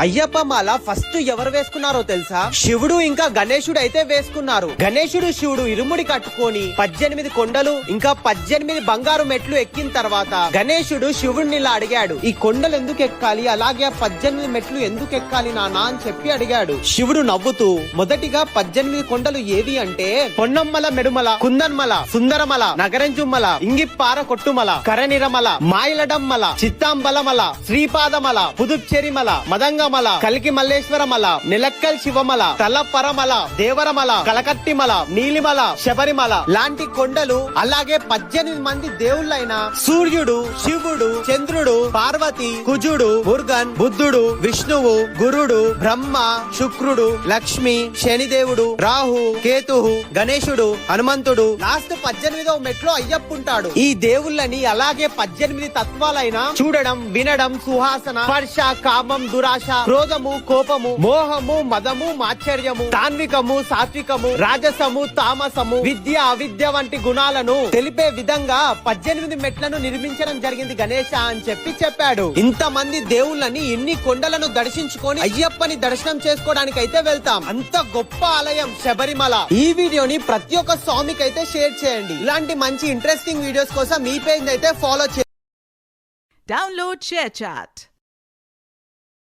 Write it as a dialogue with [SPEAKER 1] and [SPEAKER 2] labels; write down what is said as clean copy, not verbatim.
[SPEAKER 1] అయ్యప్ప మాల first ఎవరు వేసుకున్నారో తెలుసా? శివుడు ఇంకా గణేశుడు అయితే వేసుకున్నారు. గణేశుడు శివుడు ఇరుముడి కట్టుకొని 18 కొండలు ఇంకా 18 బంగారు మెట్లు ఎక్కిన తర్వాత గణేశుడు శివుడిని ఇలా అడిగాడు, ఈ కొండలు ఎందుకు ఎక్కాలి, అలాగే 18 మెట్లు ఎందుకు ఎక్కాలి నానా అని చెప్పి అడిగాడు. శివుడు నవ్వుతూ, మొదటిగా 18 కొండలు ఏవి అంటే పొన్నమ్మల మెడుమల, కుందన్మల, సుందరమల, నగరంజుమ్మల, ఇంగిప్పార కొట్టుమల, కరనిరమల, మాయిలడమ్మల, చిత్తాంబలమల, శ్రీపాదమల, పుదుచ్చెరిమల, మదంగ కలికి మల్లేశ్వరమల, నిలక్కల్ శివమల, తలపరమల, దేవరమల, కలకట్టిమల, నీలిమల, శబరిమల లాంటి కొండలు. అలాగే 18 మంది దేవుళ్ళైన సూర్యుడు, శివుడు, చంద్రుడు, పార్వతి, కుజుడు, మురుగన్, బుద్ధుడు, విష్ణువు, గురుడు, బ్రహ్మ, శుక్రుడు, లక్ష్మి, శనిదేవుడు, రాహు, కేతువు, గణేశుడు, హనుమంతుడు, లాస్ట్ 18వ మెట్లో అయ్యప్ప ఉంటాడు. ఈ దేవుళ్ళని అలాగే 18 తత్వాలైన చూడడం, వినడం, సుహాసన, స్పర్శ, కామం, దురాశ, క్రోధము, కోపము, మోహము, మదము, మాశ్చర్యము, తాన్వికము, సాత్వికము, రాజసము, తామసము, విద్య, అవిద్య వంటి గుణాలను తెలిపే విధంగా 18 మెట్లను నిర్మించడం జరిగింది గణేశ అని చెప్పాడు. ఇంతమంది దేవుళ్ళని, ఇన్ని కొండలను దర్శించుకొని అయ్యప్పని దర్శనం చేసుకోవడానికి అయితే వెళ్తాం. అంత గొప్ప ఆలయం శబరిమల. ఈ వీడియోని ప్రతి ఒక్క స్వామికి అయితే షేర్ చేయండి. ఇలాంటి మంచి ఇంట్రెస్టింగ్ వీడియోస్ కోసం మీ పేజ్ అయితే ఫాలో చేయండి.
[SPEAKER 2] Download ShareChat.